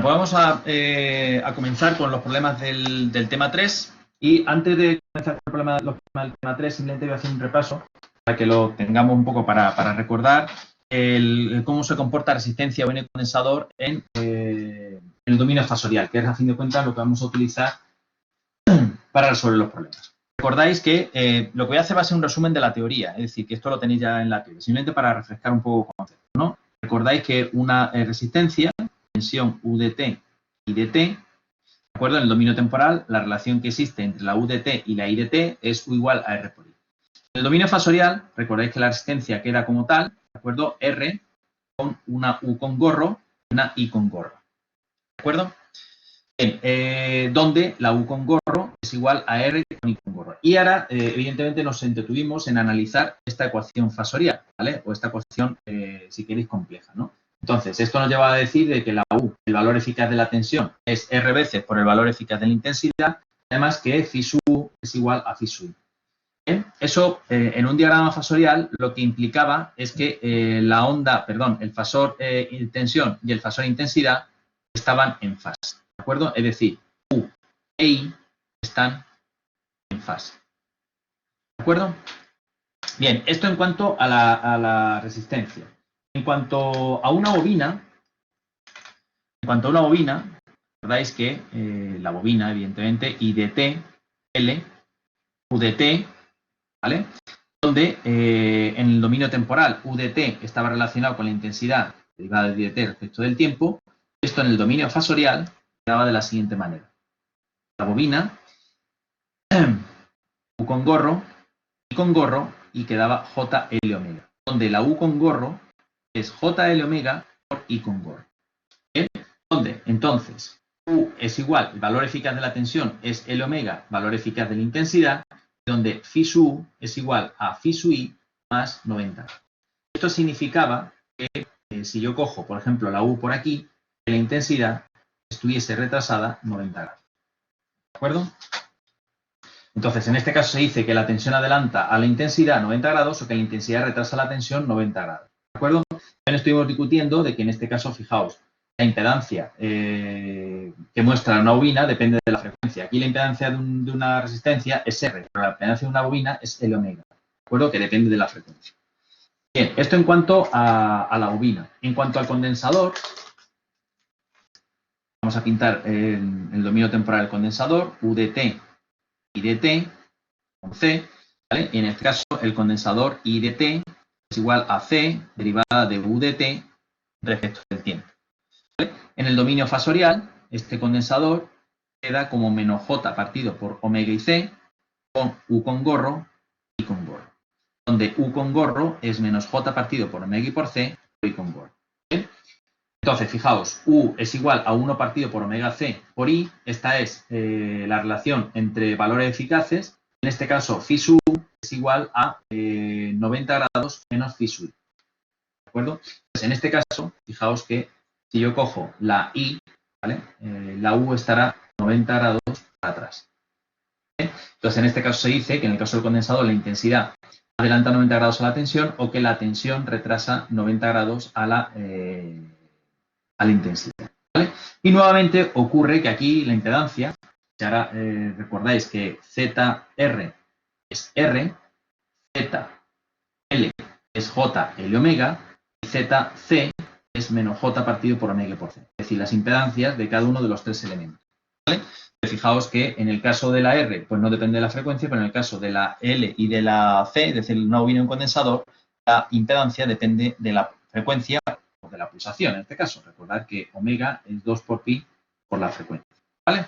Bueno, pues vamos a comenzar con los problemas del tema 3. Y antes de comenzar con los problemas del tema 3, simplemente voy a hacer un repaso para que lo tengamos un poco para recordar cómo se comporta resistencia o N condensador en el dominio fasorial, que es, a fin de cuentas, lo que vamos a utilizar para resolver los problemas. Recordáis que lo que voy a hacer va a ser un resumen de la teoría, es decir, que esto lo tenéis ya en la teoría, simplemente para refrescar un poco conceptos, ¿no? Recordáis que una resistencia, tensión UDT y DT, ¿de acuerdo? En el dominio temporal, la relación que existe entre la UDT y la IDT es U igual a R por I. En el dominio fasorial, recordáis que la resistencia queda como tal, ¿de acuerdo? R con una U con gorro y una I con gorro, ¿de acuerdo? Bien, donde la U con gorro es igual a R con I con gorro. Y ahora, evidentemente, nos entretuvimos en analizar esta ecuación fasorial, ¿vale? O esta ecuación, si queréis, compleja, ¿no? Entonces, esto nos lleva a decir de que la U, el valor eficaz de la tensión, es R veces por el valor eficaz de la intensidad, además que phi sub U es igual a phi sub I. Bien, eso, en un diagrama fasorial, lo que implicaba es que el fasor tensión y el fasor intensidad estaban en fase. ¿De acuerdo? Es decir, U e I están en fase. ¿De acuerdo? Bien, esto en cuanto a la resistencia. En cuanto a una bobina, recordáis que la bobina, evidentemente, IDT, L, UDT, ¿vale? Donde en el dominio temporal UDT estaba relacionado con la intensidad derivada de DT respecto del tiempo. Esto en el dominio fasorial quedaba de la siguiente manera. La bobina, U con gorro, I con gorro, y quedaba JL omega, donde la U con gorro es JL omega por I con gorro. ¿Bien? Donde, entonces, U es igual, el valor eficaz de la tensión es L omega, valor eficaz de la intensidad, donde phi sub U es igual a phi sub I más 90. Esto significaba que si yo cojo, por ejemplo, la U por aquí, que la intensidad estuviese retrasada 90 grados. ¿De acuerdo? Entonces, en este caso se dice que la tensión adelanta a la intensidad 90 grados o que la intensidad retrasa la tensión 90 grados. ¿De acuerdo? También estuvimos discutiendo de que en este caso, fijaos, la impedancia que muestra una bobina depende de la frecuencia. Aquí la impedancia de una resistencia es R, pero la impedancia de una bobina es L omega. ¿De acuerdo? Que depende de la frecuencia. Bien, esto en cuanto a la bobina. En cuanto al condensador, vamos a pintar el dominio temporal del condensador, UDT y DT con C, ¿vale? Y en este caso el condensador IDT es igual a C derivada de UDT respecto del tiempo. ¿Vale? En el dominio fasorial, este condensador queda como menos J partido por omega y C con U con gorro y con gorro. Donde U con gorro es menos J partido por omega y por C por I con gorro. ¿Bien? Entonces, fijaos, U es igual a 1 partido por omega C por I. Esta es la relación entre valores eficaces. En este caso, phi sub U es igual a 90 grados menos phi sub I. ¿De acuerdo? Pues en este caso, fijaos que si yo cojo la I, ¿vale? La U estará 90 grados para atrás. ¿Vale? Entonces, en este caso se dice que en el caso del condensador la intensidad adelanta 90 grados a la tensión o que la tensión retrasa 90 grados a la intensidad. ¿Vale? Y nuevamente ocurre que aquí la impedancia, si ahora recordáis que ZR es R, ZL es JL omega y ZC es menos J partido por omega por C. Es decir, las impedancias de cada uno de los tres elementos. ¿Vale? Fijaos que en el caso de la R, pues no depende de la frecuencia, pero en el caso de la L y de la C, es decir, una bobina y un condensador, la impedancia depende de la frecuencia o de la pulsación. En este caso, recordad que omega es 2 por pi por la frecuencia. ¿Vale?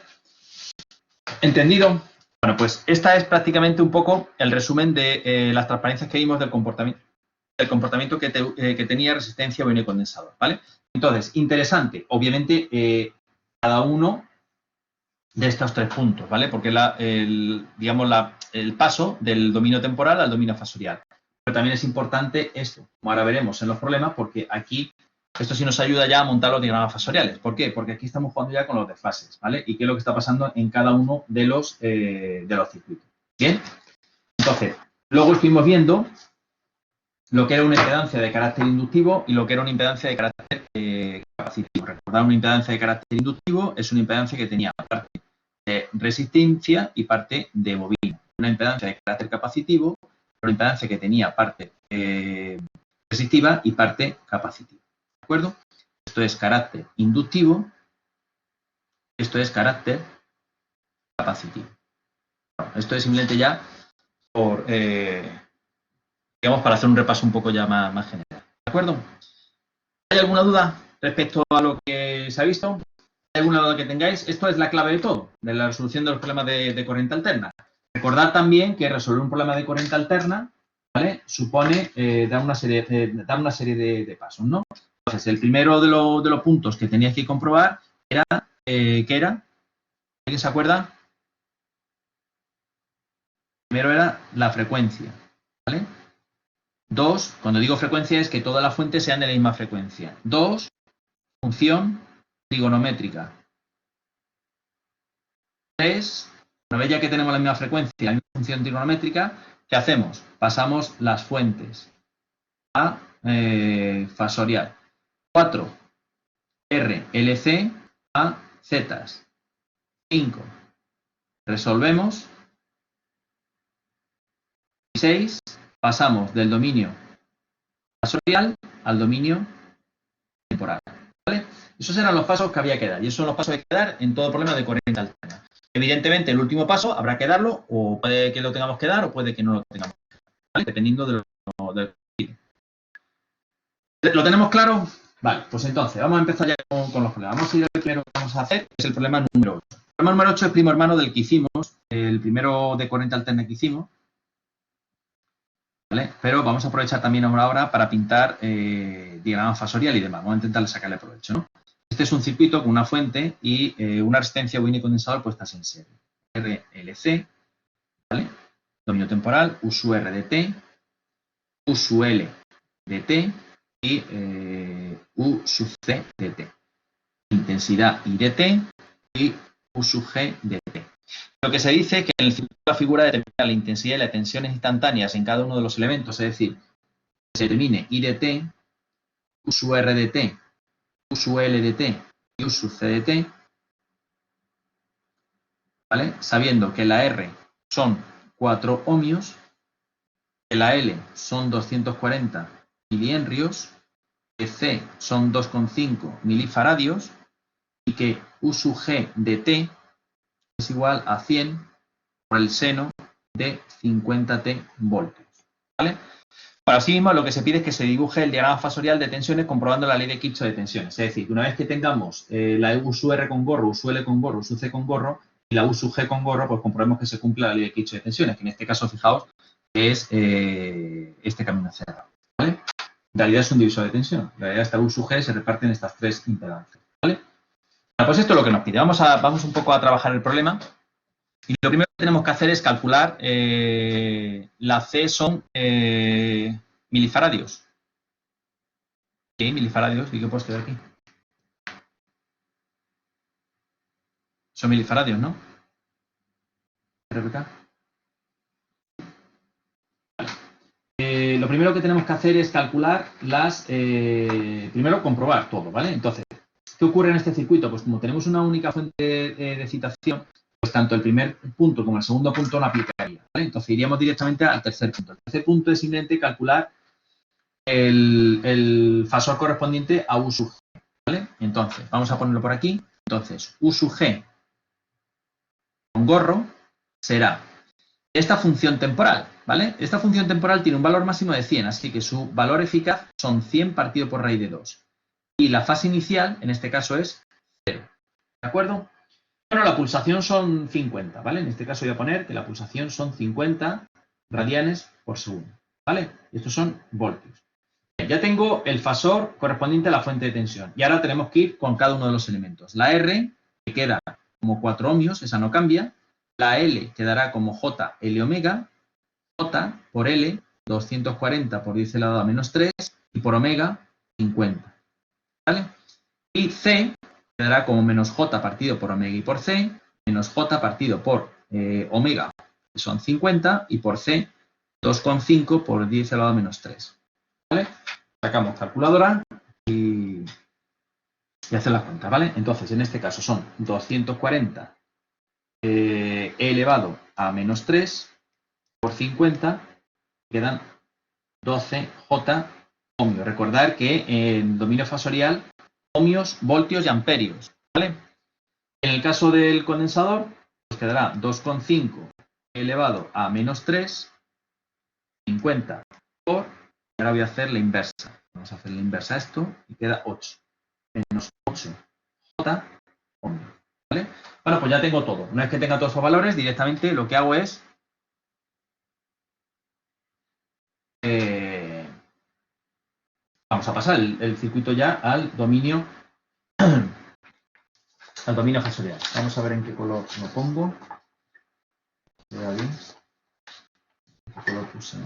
¿Entendido? Bueno, pues esta es prácticamente un poco el resumen de las transparencias que vimos del comportamiento que tenía resistencia, bobina y condensador. ¿Vale? Entonces, interesante, obviamente, cada uno de estos tres puntos, ¿vale? Porque el paso del dominio temporal al dominio fasorial. Pero también es importante esto, como ahora veremos en los problemas, porque aquí esto sí nos ayuda ya a montar los diagramas fasoriales. ¿Por qué? Porque aquí estamos jugando ya con los desfases, ¿vale? Y qué es lo que está pasando en cada uno de los circuitos. ¿Bien? Entonces, luego estuvimos viendo lo que era una impedancia de carácter inductivo y lo que era una impedancia de carácter capacitivo. recordar, una impedancia de carácter inductivo es una impedancia que tenía parte de resistencia y parte de bobina. Una impedancia de carácter capacitivo, una impedancia que tenía parte resistiva y parte capacitiva. ¿De acuerdo? Esto es carácter inductivo, esto es carácter capacitivo. Bueno, esto es simplemente ya por, digamos, para hacer un repaso un poco ya más general. ¿De acuerdo? ¿Hay alguna duda respecto a lo que se ha visto? ¿Hay alguna duda que tengáis? Esto es la clave de todo, de la resolución de los problemas de corriente alterna. Recordad también que resolver un problema de corriente alterna, ¿vale?, supone dar una serie de pasos, ¿no? Entonces, el primero de los puntos que teníais que comprobar era, ¿qué era? ¿Alguien se acuerda? Primero era la frecuencia, ¿vale? 2, cuando digo frecuencia es que todas las fuentes sean de la misma frecuencia. 2, función trigonométrica. 3, una vez ya que tenemos la misma frecuencia, la misma función trigonométrica, ¿qué hacemos? Pasamos las fuentes a fasorial. 4, RLC a zetas. 5, resolvemos. 6, pasamos del dominio fasorial al dominio temporal, ¿vale? Esos eran los pasos que había que dar, y esos son los pasos que hay que dar en todo problema de corriente alterna. Evidentemente, el último paso habrá que darlo, o puede que lo tengamos que dar, o puede que no lo tengamos que dar, ¿vale? Dependiendo de lo que... ¿Lo tenemos claro? Vale, pues entonces, vamos a empezar ya con los problemas. Vamos a ir al primero que vamos a hacer, que es el problema número 8. El problema número 8 es primo hermano del que hicimos, el primero de corriente alterna que hicimos, ¿vale? Pero vamos a aprovechar también ahora para pintar diagrama fasorial y demás. Vamos a intentar sacarle provecho, ¿no? Este es un circuito con una fuente y una resistencia bobina y condensador puestas en serie. RLC, ¿vale? Dominio temporal, U sub R de T, U sub L de T y U sub C de T. Intensidad I de T y U sub G de T. Lo que se dice es que en el circuito de la figura determina la intensidad y las tensiones instantáneas en cada uno de los elementos, es decir, que se determine I de T, U sub R de T, U sub L de T y U sub C de T, ¿vale? Sabiendo que la R son 4 ohmios, que la L son 240 milihenrios, que C son 2,5 milifaradios y que U sub G de T es igual a 100 por el seno de 50t voltios, ¿vale? Para sí mismo lo que se pide es que se dibuje el diagrama fasorial de tensiones comprobando la ley de Kirchhoff de tensiones. Es decir, que una vez que tengamos la U sub R con gorro, U sub L con gorro, U sub C con gorro y la U sub G con gorro, pues comprobemos que se cumple la ley de Kirchhoff de tensiones, que en este caso, fijaos, es este camino cerrado, ¿vale? En realidad es un divisor de tensión. En realidad esta U sub G se reparte en estas tres impedancias, ¿vale? Bueno, pues esto es lo que nos pide. Vamos un poco a trabajar el problema. Y lo primero que tenemos que hacer es calcular, la C son milifaradios. ¿Qué milifaradios? ¿Y qué he puesto de aquí? Son milifaradios, ¿no? RPK. Vale. Lo primero que tenemos que hacer es calcular primero comprobar todo, ¿vale? Entonces, ¿qué ocurre en este circuito? Pues como tenemos una única fuente de excitación, pues tanto el primer punto como el segundo punto no aplicaría, ¿vale? Entonces iríamos directamente al tercer punto. El tercer punto es simplemente calcular el fasor correspondiente a U sub G, ¿vale? Entonces, vamos a ponerlo por aquí. Entonces, U sub G con gorro será esta función temporal, ¿vale? Esta función temporal tiene un valor máximo de 100, así que su valor eficaz son 100 partido por raíz de 2. Y la fase inicial, en este caso, es 0. ¿De acuerdo? Bueno, la pulsación son 50, ¿vale? En este caso voy a poner que la pulsación son 50 radianes por segundo, ¿vale? Y estos son voltios. Ya tengo el fasor correspondiente a la fuente de tensión. Y ahora tenemos que ir con cada uno de los elementos. La R, que queda como 4 ohmios, esa no cambia. La L quedará como J L omega. J por L, 240 por 10 elevado a menos 3. Y por omega, 50. ¿Vale? Y C quedará como menos J partido por omega y por C, menos J partido por omega, que son 50, y por C, 2,5 por 10 elevado a menos 3. ¿Vale? Sacamos calculadora y y hacer las cuentas, ¿vale? Entonces, en este caso son 240 e elevado a menos 3 por 50, quedan 12J ohmios. Recordar que en dominio fasorial, ohmios, voltios y amperios, ¿vale? En el caso del condensador, pues quedará 2,5 elevado a menos 3, 50 por, y ahora voy a hacer la inversa. Vamos a hacer la inversa a esto y queda 8. Menos 8J ohmios, ¿vale? Bueno, pues ya tengo todo. Una vez que tenga todos esos valores, directamente lo que hago es vamos a pasar el circuito ya al dominio fasorial. Vamos a ver en qué color lo pongo. Vea bien. ¿Qué color puse?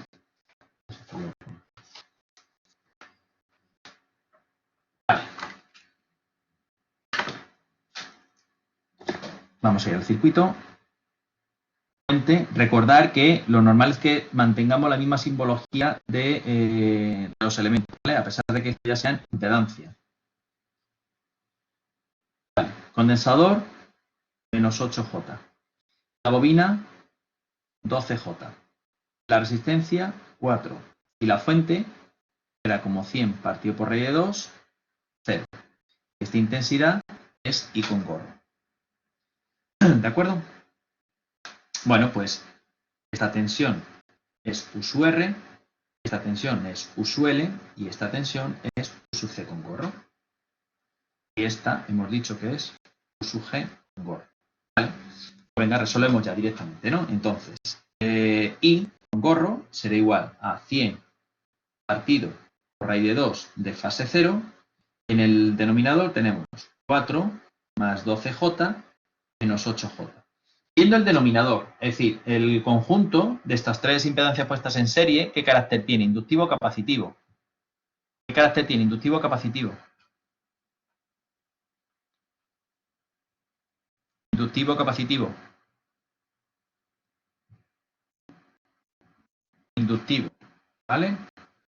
Vale. Vamos a ir al circuito. Recordar que lo normal es que mantengamos la misma simbología de los elementos, ¿vale? A pesar de que ya sean impedancia. Vale. Condensador, menos 8J. La bobina, 12J. La resistencia, 4. Y la fuente, era como 100 partido por raíz de 2, 0. Esta intensidad es I con gorro. ¿De acuerdo? Bueno, pues esta tensión es U su R, esta tensión es U su L y esta tensión es U su C con gorro. Y esta hemos dicho que es U su G con gorro. ¿Vale? Venga, resolvemos ya directamente, ¿no? Entonces, I con gorro será igual a 100 partido por raíz de 2 de fase 0. En el denominador tenemos 4 más 12J menos 8J. Viendo el denominador, es decir, el conjunto de estas tres impedancias puestas en serie, ¿qué carácter tiene? ¿Inductivo o capacitivo? ¿Qué carácter tiene? ¿Inductivo o capacitivo? Inductivo o capacitivo. Inductivo, ¿vale?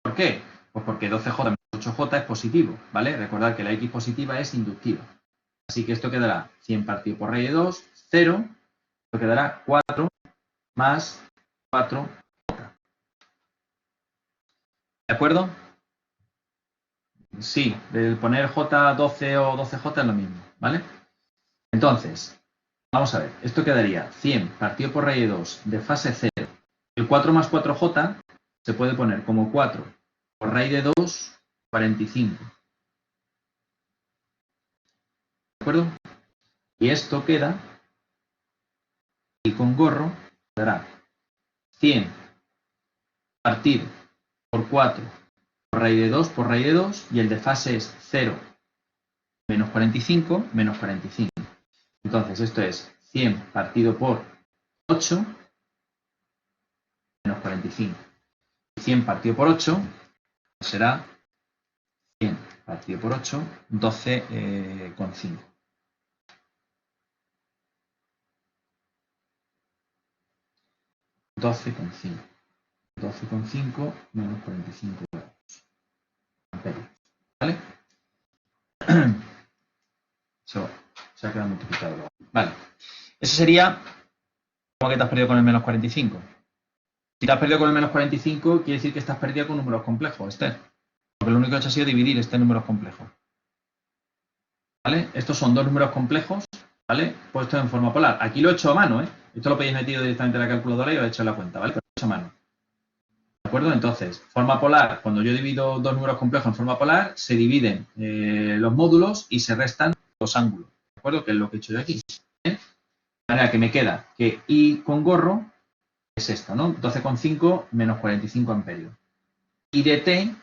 ¿Por qué? Pues porque 12J menos 8J es positivo, ¿vale? Recordad que la X positiva es inductiva. Así que esto quedará 100 partido por raíz de 2, 0. Esto quedará 4 más 4J. ¿De acuerdo? Sí, el poner J12 o 12J es lo mismo, ¿vale? Entonces, vamos a ver, esto quedaría 100 partido por raíz de 2 de fase 0. El 4 más 4J se puede poner como 4 por raíz de 2, 45. ¿De acuerdo? Y esto queda, y con gorro, quedará 100 partido por 4 por raíz de 2 por raíz de 2, y el de fase es 0 menos 45 menos 45. Entonces, esto es 100 partido por 8 menos 45. Y 100 partido por 8 será 100 partido por 8, 12,5. 12,5. 12,5 menos 45 grados. Amperios. ¿Vale? Eso se ha quedado multiplicado. Vale. Eso sería como que te has perdido con el menos 45. Si te has perdido con el menos 45, quiere decir que estás perdido con números complejos, Esther. Porque lo único que he hecho ha sido dividir este números complejos. ¿Vale? Estos son dos números complejos, ¿vale? Puestos en forma polar. Aquí lo he hecho a mano, ¿eh? Esto lo podéis metido directamente en la calculadora y os he hecho la cuenta, ¿vale? Pero lo he hecho a mano. ¿De acuerdo? Entonces, forma polar, cuando yo divido dos números complejos en forma polar, se dividen los módulos y se restan los ángulos. ¿De acuerdo? Que es lo que he hecho yo aquí. ¿Eh? De manera que me queda que I con gorro es esto, ¿no? 12,5 menos 45 amperios. I de T,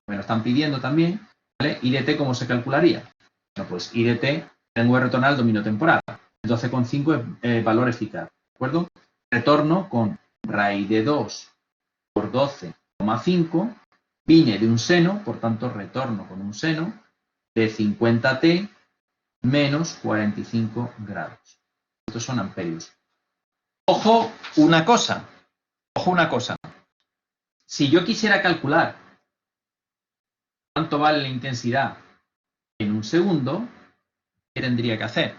me lo están pidiendo también, ¿vale? I de T, ¿cómo se calcularía? Bueno, pues I de T, tengo que retornar al dominio temporal. 12,5 es valor eficaz, ¿de acuerdo? Retorno con raíz de 2 por 12,5, viene de un seno, por tanto retorno con un seno de 50T menos 45 grados. Estos son amperios. Ojo una cosa. Si yo quisiera calcular cuánto vale la intensidad en un segundo, ¿qué tendría que hacer?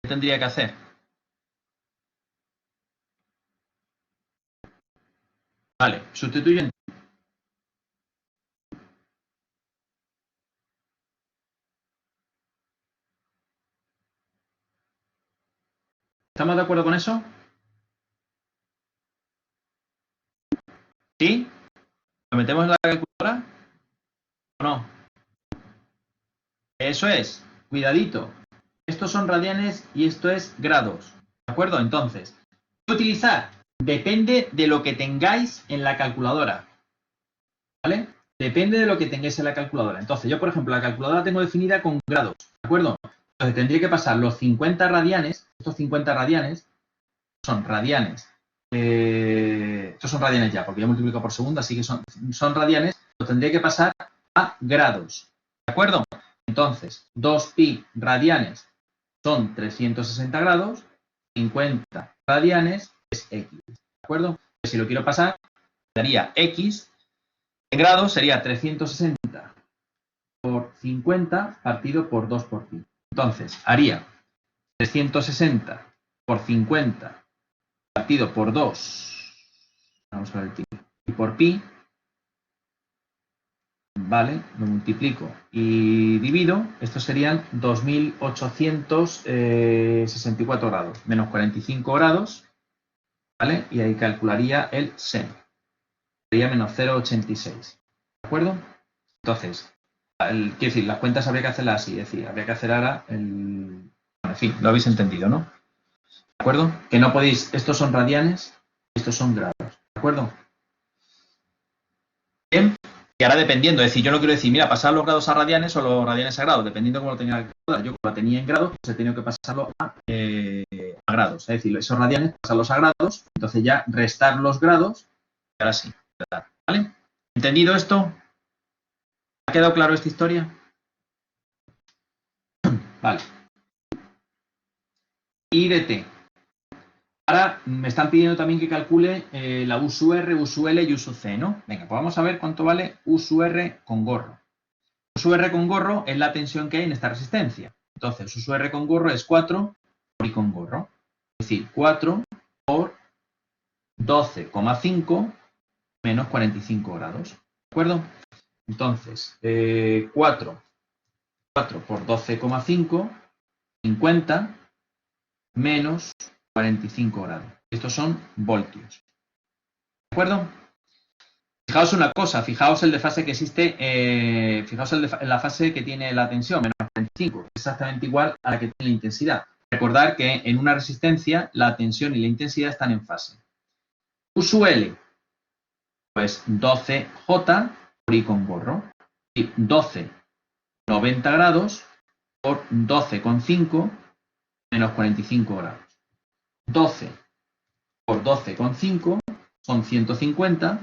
¿Qué tendría que hacer? Vale, sustituyo en... ¿Estamos de acuerdo con eso? ¿Sí? ¿Lo metemos en la calculadora o no? Eso es. Cuidadito. Estos son radianes y esto es grados. ¿De acuerdo? Entonces, utilizar depende de lo que tengáis en la calculadora. ¿Vale? Depende de lo que tengáis en la calculadora. Entonces, yo, por ejemplo, la calculadora la tengo definida con grados. ¿De acuerdo? Entonces, tendría que pasar los 50 radianes. Estos 50 radianes son radianes. Estos son radianes ya, porque yo multiplico por segundo, así que son radianes. Los tendría que pasar a grados. ¿De acuerdo? Entonces, 2pi radianes son 360 grados, 50 radianes es x. ¿De acuerdo? Si lo quiero pasar, daría x en grados, sería 360 por 50 partido por 2 por pi. Entonces, haría 360 por 50 partido por 2, vamos a ver el pi, y por pi, vale, lo multiplico y divido, esto serían 2864 grados, menos 45 grados, ¿vale? Y ahí calcularía el seno, sería menos 0,86, ¿de acuerdo? Entonces, quiero decir, las cuentas habría que hacerlas así, es decir, habría que hacer ahora el... Bueno, en fin, lo habéis entendido, ¿no? ¿De acuerdo? Que no podéis, estos son radianes, estos son grados, ¿de acuerdo? Bien, y ahora dependiendo, es decir, yo no quiero decir, mira, pasar los grados a radianes o los radianes a grados, dependiendo de cómo lo tenga la calculadora. Yo como la tenía en grados, pues he tenido que pasarlo a grados, es decir, esos radianes pasarlos a grados, entonces ya restar los grados, y ahora sí, ¿vale? ¿Entendido esto? ¿Ha quedado claro esta historia? Vale. I de t. Ahora me están pidiendo también que calcule la U sub R, U sub L y U sub C, ¿no? Venga, pues vamos a ver cuánto vale U sub R con gorro. U sub R con gorro es la tensión que hay en esta resistencia. Entonces, U sub R con gorro es 4 por I con gorro. Es decir, 4 por 12,5 menos 45 grados. ¿De acuerdo? Entonces, 4 por 12,5, 50 menos 45 grados. Estos son voltios. ¿De acuerdo? Fijaos una cosa, fijaos el desfase que existe, fijaos la fase que tiene la tensión, menos 45, exactamente igual a la que tiene la intensidad. Recordad que en una resistencia la tensión y la intensidad están en fase. U sub L, pues 12J por I con gorro. Y 12, 90 grados por 12,5 menos 45 grados. 12 por 12,5 son 150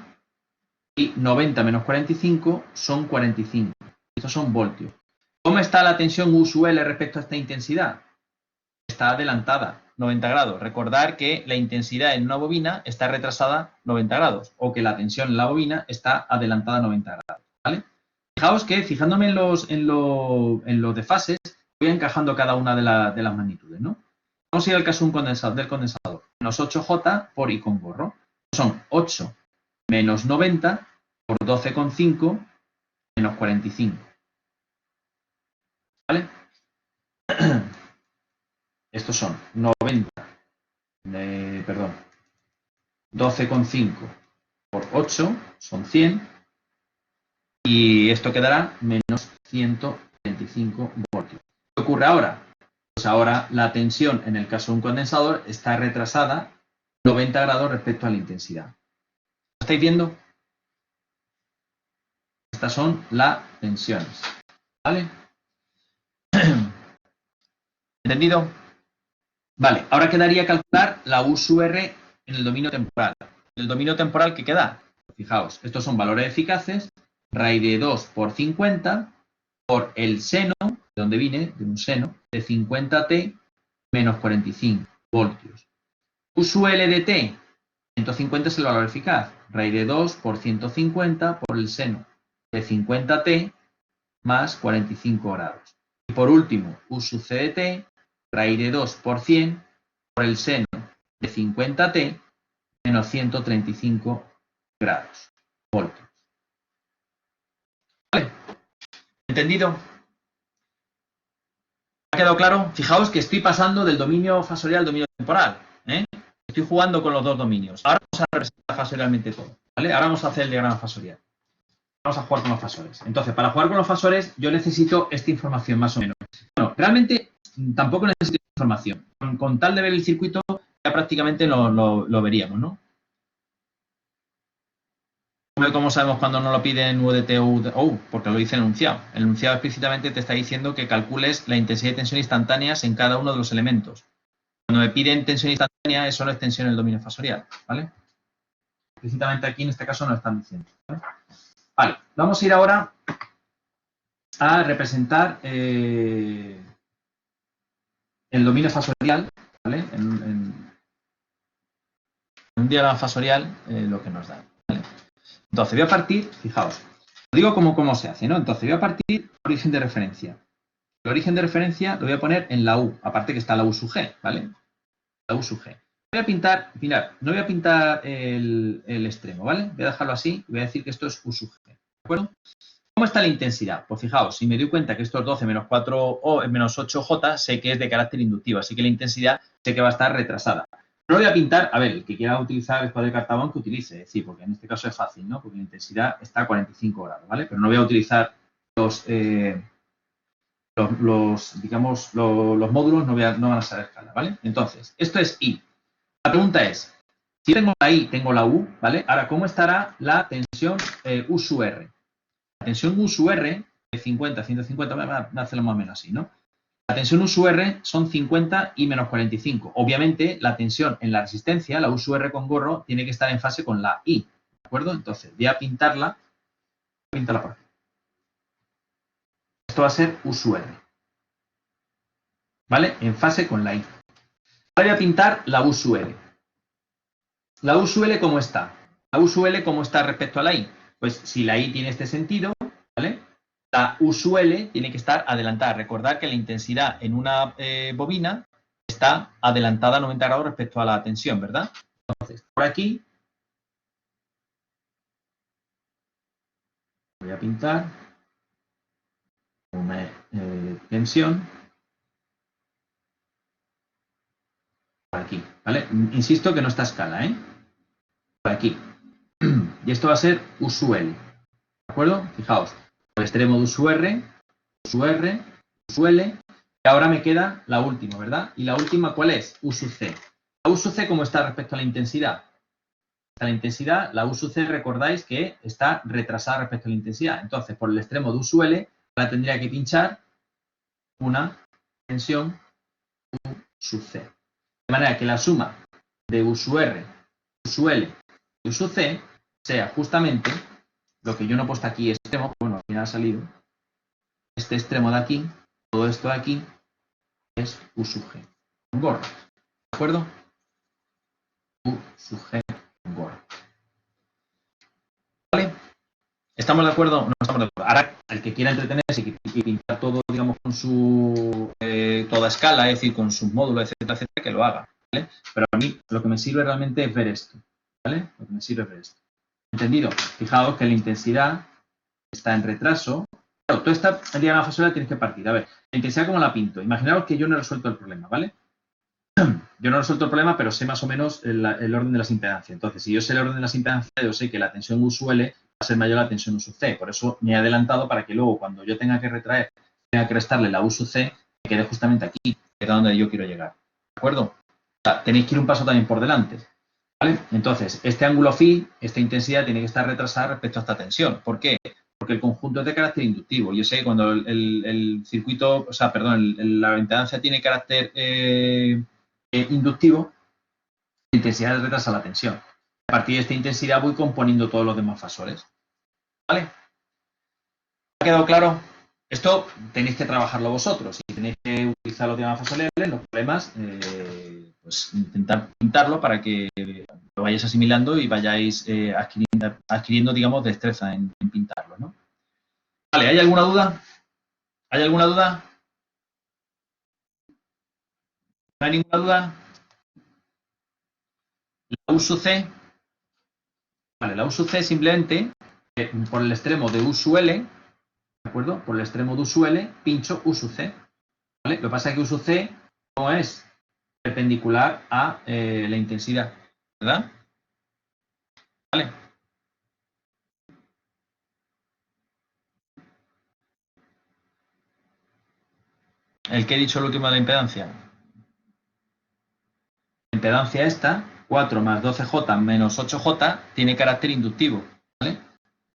y 90 menos 45 son 45. Estos son voltios. ¿Cómo está la tensión U sub L respecto a esta intensidad? Está adelantada, 90 grados. Recordar que la intensidad en una bobina está retrasada 90 grados o que la tensión en la bobina está adelantada 90 grados. ¿Vale? Fijaos que fijándome en los desfases voy encajando cada una de las magnitudes, ¿no? Vamos a ir al caso del condensador. Menos 8J por I con gorro. Son 8 menos 90 por 12,5 menos 45. ¿Vale? Estos son 90, 12,5 por 8 son 100 y esto quedará menos 125 voltios. ¿Qué ocurre ahora? Pues ahora la tensión en el caso de un condensador está retrasada 90 grados respecto a la intensidad. ¿Lo estáis viendo? Estas son las tensiones. ¿Vale? ¿Entendido? Vale, ahora quedaría calcular la U sub R en el dominio temporal. ¿El dominio temporal qué queda? Fijaos, estos son valores eficaces, raíz de 2 por 50 por el seno, ¿de dónde viene? De un seno, de 50t menos 45 voltios. U sub L de t, 150 es el valor eficaz, raíz de 2 por 150 por el seno de 50t más 45 grados. Y por último, U sub C de t, raíz de 2 por 100 por el seno de 50t menos 135 grados. Voltios. ¿Vale? ¿Entendido? ¿Ha quedado claro? Fijaos que estoy pasando del dominio fasorial al dominio temporal. Estoy jugando con los dos dominios. Ahora vamos a representar fasorialmente todo. ¿Vale? Ahora vamos a hacer el diagrama fasorial. Vamos a jugar con los fasores. Entonces, para jugar con los fasores, yo necesito esta información más o menos. Bueno, realmente tampoco necesito información. Con tal de ver el circuito, ya prácticamente lo veríamos, ¿no? ¿Cómo sabemos cuando no lo piden UDT o U? Porque lo dice el enunciado. El enunciado explícitamente te está diciendo que calcules la intensidad y tensión instantáneas en cada uno de los elementos. Cuando me piden tensión instantánea, es solo extensión en el dominio fasorial, ¿vale? Explícitamente aquí, en este caso, no lo están diciendo, ¿vale? Vale, vamos a ir ahora a representar el dominio fasorial, ¿vale? En un diagrama fasorial, lo que nos da, ¿vale? Entonces, voy a partir, fijaos, lo digo cómo se hace, ¿no? Entonces, voy a partir del origen de referencia. El origen de referencia lo voy a poner en la U, aparte que está la U sub G, ¿vale? La U sub G. Voy a pintar, mirad, no voy a pintar el extremo, ¿vale? Voy a dejarlo así y voy a decir que esto es U sub G, ¿de acuerdo? ¿Cómo está la intensidad? Pues fijaos, si me doy cuenta que esto es 12 menos 4 o menos 8J, sé que es de carácter inductivo, así que la intensidad sé que va a estar retrasada. No lo voy a pintar, a ver, el que quiera utilizar el cuadro de Cartabón que utilice, sí, porque en este caso es fácil, ¿no? Porque la intensidad está a 45 grados, ¿vale? Pero no voy a utilizar los módulos, no van a ser a escala, ¿vale? Entonces, esto es I. La pregunta es, si tengo la I, tengo la U, ¿vale? Ahora, ¿cómo estará la tensión U sub R? La tensión U sub R de 50, 150, voy a hacerlo más o menos así, ¿no? La tensión U sub R son 50 y menos 45. Obviamente, la tensión en la resistencia, la U sub R con gorro, tiene que estar en fase con la I, ¿de acuerdo? Entonces, voy a pintarla por aquí. Esto va a ser U sub R, ¿vale? En fase con la I. Ahora voy a pintar la U sub L. ¿La U sub L cómo está? ¿La U sub L cómo está respecto a la I? Pues si la I tiene este sentido, ¿vale? La U sub L tiene que estar adelantada. Recordad que la intensidad en una bobina está adelantada a 90 grados respecto a la tensión, ¿verdad? Entonces, por aquí voy a pintar una tensión por aquí, ¿vale? Insisto que no está a escala, ¿eh? Por aquí. Y esto va a ser U sub L, ¿de acuerdo? Fijaos, el extremo de U sub R, U sub R, U sub L, y ahora me queda la última, ¿verdad? ¿Y la última cuál es? U sub C. ¿La U sub C cómo está respecto a la intensidad? La intensidad, la U sub C, recordáis que está retrasada respecto a la intensidad. Entonces, por el extremo de U sub L, la tendría que pinchar una tensión U sub C. De manera que la suma de U sub R, U sub L y U sub C sea justamente lo que yo no he puesto aquí, extremo, bueno, al final ha salido, este extremo de aquí, todo esto de aquí, es U sub G, con gorro, ¿de acuerdo? U sub G con gorro. ¿Vale? ¿Estamos de acuerdo? No estamos de acuerdo. Ahora, el que quiera entretenerse y pintar todo, digamos, con su toda escala, es decir, con sus módulos, etcétera, que lo haga, ¿vale? Pero a mí lo que me sirve realmente es ver esto, ¿vale? Lo que me sirve es ver esto. ¿Entendido? Fijaos que la intensidad está en retraso. Claro, toda esta diagrama fasorial tienes que partir. A ver, la intensidad, ¿cómo la pinto? Imaginaos que yo no he resuelto el problema, ¿vale? Yo no he resuelto el problema, pero sé más o menos el orden de las impedancias. Entonces, si yo sé el orden de las impedancias, yo sé que la tensión U sub L va a ser mayor a la tensión U sub C. Por eso me he adelantado para que luego, cuando yo tenga que retraer, tenga que restarle la U sub C, me quede justamente aquí, que es donde yo quiero llegar. ¿De acuerdo? O sea, tenéis que ir un paso también por delante. ¿Vale? Entonces, este ángulo phi, esta intensidad, tiene que estar retrasada respecto a esta tensión. ¿Por qué? Porque el conjunto es de carácter inductivo. Yo sé que cuando el circuito, o sea, perdón, la impedancia tiene carácter inductivo, la intensidad retrasa la tensión. A partir de esta intensidad voy componiendo todos los demás fasores. ¿Vale? ¿Ha quedado claro? Esto tenéis que trabajarlo vosotros. Si tenéis que utilizar los diagramas fasoriales, los problemas, pues intentar pintarlo para que lo vayáis asimilando y vayáis adquiriendo, digamos, destreza en pintarlo, ¿no? Vale, ¿hay alguna duda? ¿Hay alguna duda? ¿No hay ninguna duda? La U sub C. Vale, la U sub C simplemente por el extremo de U sub L, ¿de acuerdo? Por el extremo de U sub L, pincho U sub C. ¿Vale? Lo que pasa es que U sub C no es perpendicular a la intensidad, ¿verdad? ¿Vale? El que he dicho el último de la impedancia. La impedancia esta, 4 más 12J menos 8J, tiene carácter inductivo, ¿vale?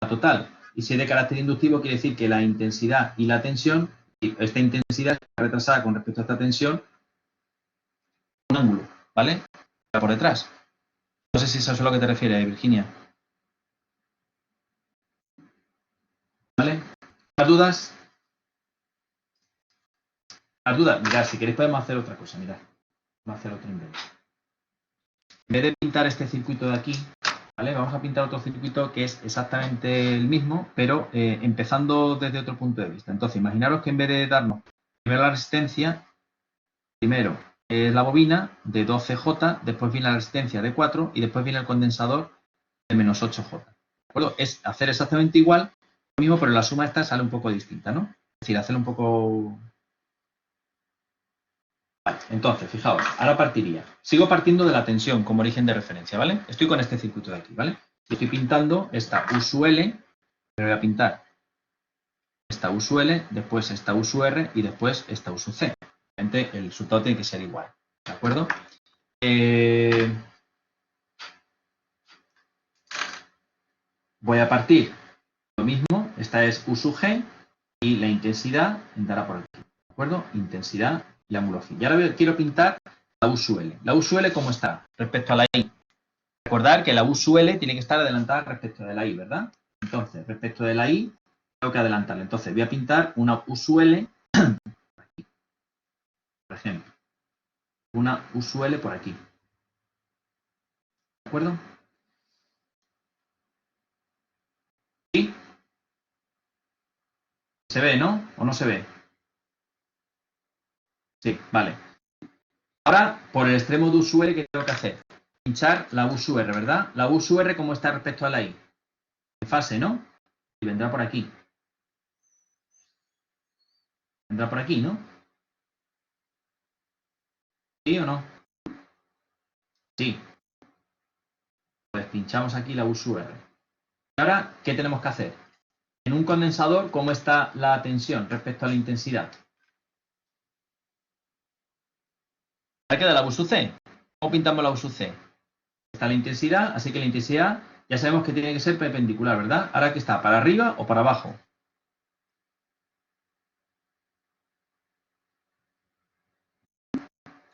La total. Y si es de carácter inductivo, quiere decir que la intensidad y la tensión, y esta intensidad está retrasada con respecto a esta tensión, un ángulo, ¿vale? Por detrás. No sé si eso es a lo que te refieres, Virginia. ¿Vale? ¿Más dudas? ¿Más dudas? Mirad, si queréis podemos hacer otra cosa, mirad. Vamos a hacer otro invento. En vez de pintar este circuito de aquí, ¿vale? Vamos a pintar otro circuito que es exactamente el mismo, pero empezando desde otro punto de vista. Entonces, imaginaros que en vez de darnos primero la resistencia, primero es la bobina de 12J, después viene la resistencia de 4 y después viene el condensador de menos 8J. ¿De acuerdo? Es hacer exactamente igual, lo mismo, pero la suma esta sale un poco distinta, ¿no? Es decir, hacerlo un poco... Vale, entonces, fijaos, ahora partiría. Sigo partiendo de la tensión como origen de referencia, ¿vale? Estoy con este circuito de aquí, ¿vale? Estoy pintando esta U sub L, pero voy a pintar esta U sub L, después esta U sub R y después esta U sub C. Obviamente el resultado tiene que ser igual, ¿de acuerdo? Voy a partir lo mismo, esta es U sub G y la intensidad entrará por aquí, ¿de acuerdo? Intensidad y ángulo phi. Y ahora quiero pintar la U sub L. ¿La U sub L cómo está respecto a la I? Recordar que la U sub L tiene que estar adelantada respecto de la I, ¿verdad? Entonces, respecto de la I, tengo que adelantarla. Entonces, voy a pintar una U sub L por aquí, por ejemplo. Una U sub L por aquí. ¿De acuerdo? ¿Sí? ¿Se ve, no? ¿O no se ve? Sí, vale. Ahora, por el extremo de U sub L, ¿qué tengo que hacer? Pinchar la U sub R, ¿verdad? La U sub R, ¿cómo está respecto a la I? En fase, ¿no? Y vendrá por aquí. Vendrá por aquí, ¿no? ¿Sí o no? Sí. Pues pinchamos aquí la U sub R. Ahora, ¿qué tenemos que hacer? En un condensador, ¿cómo está la tensión respecto a la intensidad? ¿Qué queda la U sub C? ¿Cómo pintamos la U sub C? Está la intensidad, así que la intensidad ya sabemos que tiene que ser perpendicular, ¿verdad? Ahora, ¿qué está? ¿Para arriba o para abajo?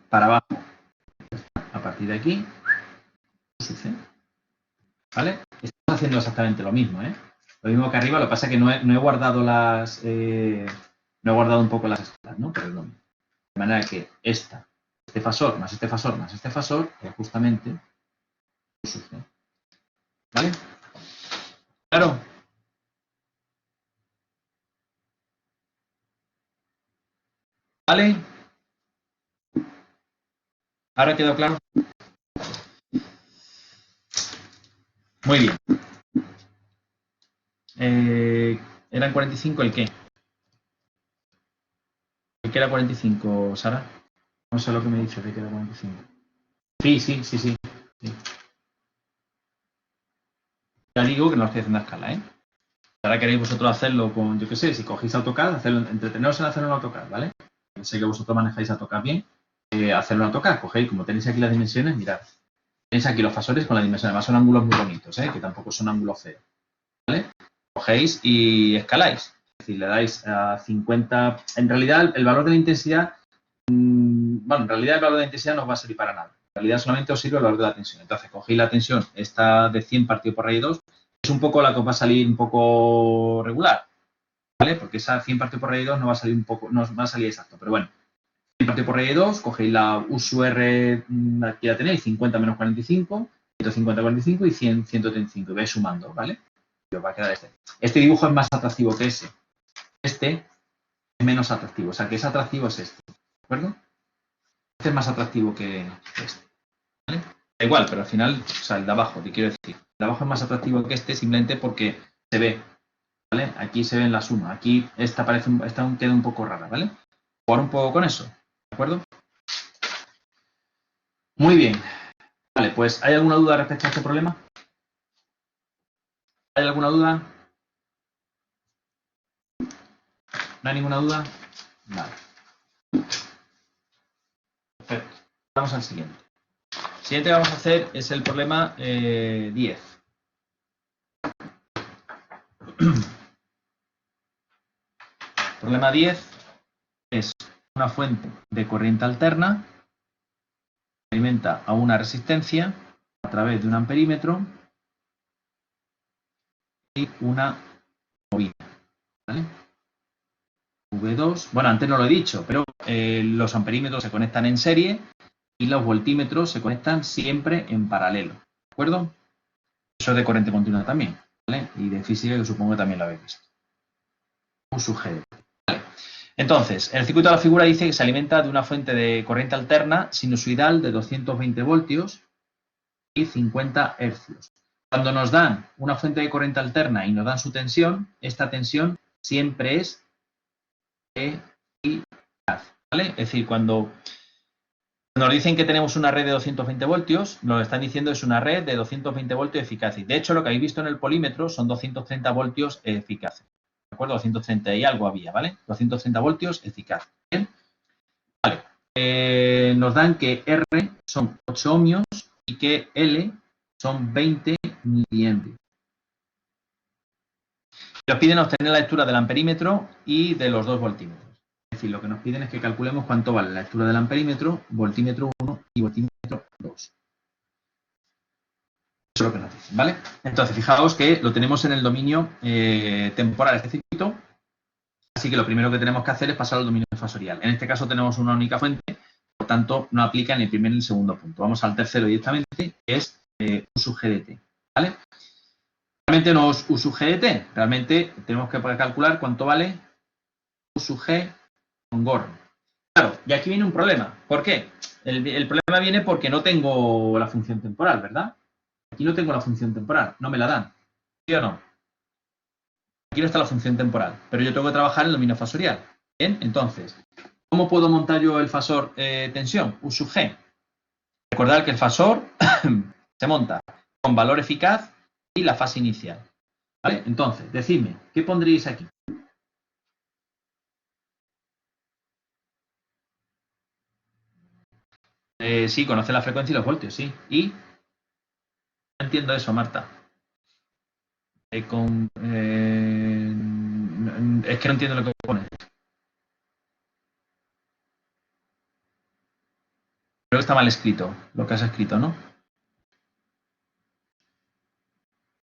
Para abajo. A partir de aquí, U sub C. ¿Vale? Estamos haciendo exactamente lo mismo, ¿eh? Lo mismo que arriba, lo que pasa es que no he guardado las... no he guardado un poco las escalas, ¿no? Pero es lo mismo. De manera que este fasor más este fasor más este fasor es justamente U sub C. ¿Vale? Claro. ¿Vale? ¿Ahora quedó claro? Muy bien. ¿Eran 45 el qué? ¿El qué era 45, Sara? No sé lo que me he dicho de que era 45. Sí. Sí. Ya digo que no lo estoy haciendo a escala, ¿eh? Ahora queréis vosotros hacerlo con, yo qué sé, si cogéis AutoCAD, hacerlo, entreteneros en hacerlo en AutoCAD, ¿vale? Sé que vosotros manejáis AutoCAD bien. Hacerlo en AutoCAD, cogéis, como tenéis aquí las dimensiones, mirad. Tenéis aquí los fasores con las dimensiones, además son ángulos muy bonitos, ¿eh? Que tampoco son ángulos feos, ¿vale? Cogéis y escaláis. Es decir, le dais a 50. En realidad, el valor de la intensidad, bueno, en realidad el valor de la intensidad no os va a servir para nada. En realidad solamente os sirve el valor de la tensión. Entonces, cogéis la tensión, esta de 100 partido por raíz 2, es un poco la que os va a salir un poco regular, ¿vale? Porque esa 100 partido por raíz 2 no va a salir un poco, no va a salir exacto, pero bueno. 100 partido por raíz 2, cogéis la U sub R, aquí la tenéis, 50 menos 45, 150 45 y 100 135, y vais sumando, ¿vale? Y os va a quedar este. Este dibujo es más atractivo que ese, este es menos atractivo. O sea, que es atractivo es este. ¿De acuerdo? Este es más atractivo que este. ¿Vale? Da igual, pero al final, o sea, el de abajo, te quiero decir. El de abajo es más atractivo que este simplemente porque se ve. ¿Vale? Aquí se ven la suma. Aquí esta queda un poco rara, ¿vale? Jugar un poco con eso. ¿De acuerdo? Muy bien. Vale, pues ¿hay alguna duda respecto a este problema? ¿Hay alguna duda? ¿No hay ninguna duda? Vale. Perfecto. Vamos al siguiente. El siguiente que vamos a hacer es el problema 10. Problema 10 es una fuente de corriente alterna que alimenta a una resistencia a través de un amperímetro y una bobina. ¿Vale? V2, bueno, antes no lo he dicho, pero los amperímetros se conectan en serie y los voltímetros se conectan siempre en paralelo. ¿De acuerdo? Eso es de corriente continua también, ¿vale? Y de física, que supongo que también lo habéis visto. Un sujeto. Vale. Entonces, el circuito de la figura dice que se alimenta de una fuente de corriente alterna sinusoidal de 220 voltios y 50 hercios. Cuando nos dan una fuente de corriente alterna y nos dan su tensión, esta tensión siempre es eficaz, ¿vale? Es decir, cuando nos dicen que tenemos una red de 220 voltios, nos lo están diciendo es una red de 220 voltios eficaces. De hecho, lo que habéis visto en el polímetro son 230 voltios eficaces. ¿De acuerdo? 230 y algo había, ¿vale? 230 voltios eficaces. ¿Bien? Vale. Nos dan que R son 8 ohmios y que L son 20 miliamperes. Nos piden obtener la lectura del amperímetro y de los dos voltímetros. Es decir, lo que nos piden es que calculemos cuánto vale la lectura del amperímetro, voltímetro 1 y voltímetro 2. Eso es lo que nos dicen, ¿vale? Entonces, fijaos que lo tenemos en el dominio temporal, este circuito, así que lo primero que tenemos que hacer es pasar al dominio fasorial. En este caso tenemos una única fuente, por tanto, no aplica ni el primer ni el segundo punto. Vamos al tercero directamente, que es U sub G de T, ¿vale? Realmente no es U sub G de T, realmente tenemos que poder calcular cuánto vale U sub G con gorro. Claro, y aquí viene un problema. ¿Por qué? El problema viene porque no tengo la función temporal, ¿verdad? Aquí no tengo la función temporal, no me la dan. ¿Sí o no? Aquí no está la función temporal, pero yo tengo que trabajar en el dominio fasorial. Bien, entonces, ¿cómo puedo montar yo el fasor tensión? U sub G. Recordad que el fasor se monta con valor eficaz y la fase inicial. ¿Vale? Entonces, decidme, ¿qué pondríais aquí? Sí, conoce la frecuencia y los voltios, sí. ¿Y? No entiendo eso, Marta. Es que no entiendo lo que pone. Creo que está mal escrito, lo que has escrito, ¿no?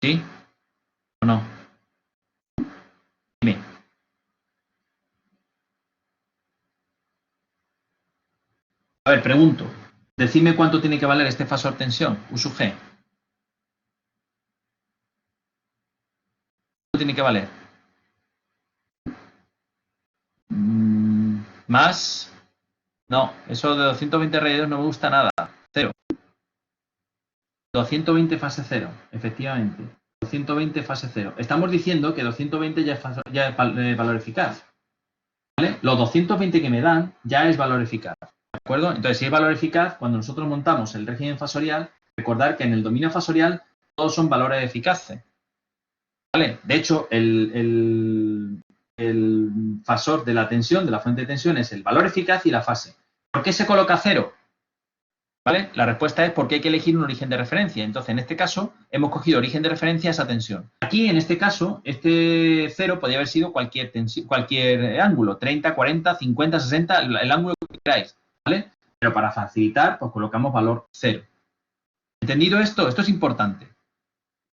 ¿Sí o no? Dime. A ver, pregunto. Decidme cuánto tiene que valer este fasor tensión, U sub G. ¿Cuánto tiene que valer? Más. No, eso de 220 radiados no me gusta nada. Cero. 220 fase cero, efectivamente. 220 fase cero. Estamos diciendo que 220 ya es valor eficaz. ¿Vale? Los 220 que me dan ya es valor eficaz. ¿De acuerdo? Entonces, si es valor eficaz, cuando nosotros montamos el régimen fasorial, recordar que en el dominio fasorial todos son valores eficaces. ¿Vale? De hecho, el fasor de la tensión, de la fuente de tensión, es el valor eficaz y la fase. ¿Por qué se coloca cero? ¿Vale? La respuesta es porque hay que elegir un origen de referencia. Entonces, en este caso, hemos cogido origen de referencia a esa tensión. Aquí, en este caso, este cero podría haber sido cualquier ángulo, 30, 40, 50, 60, el ángulo que queráis, ¿vale? Pero para facilitar, pues colocamos valor cero. ¿Entendido esto? Esto es importante,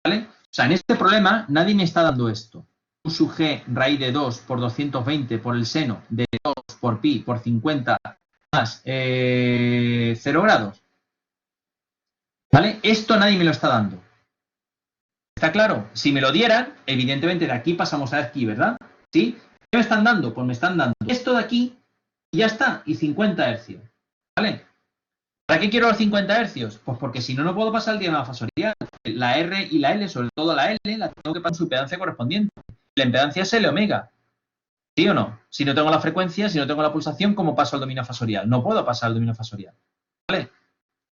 ¿vale? O sea, en este problema nadie me está dando esto. U sub G raíz de 2 por 220 por el seno de 2 por pi por 50 más 0 grados. ¿Vale? Esto nadie me lo está dando. ¿Está claro? Si me lo dieran, evidentemente de aquí pasamos a aquí, ¿verdad? ¿Sí? ¿Qué me están dando? Pues me están dando esto de aquí y ya está, y 50 hercios. ¿Vale? ¿Para qué quiero los 50 hercios? Pues porque si no, no puedo pasar el diagrama fasorial. La R y la L, sobre todo la L, la tengo que pasar su impedancia correspondiente. La impedancia es L omega. ¿Sí o no? Si no tengo la frecuencia, si no tengo la pulsación, ¿cómo paso al dominio fasorial? No puedo pasar al dominio fasorial. ¿Vale?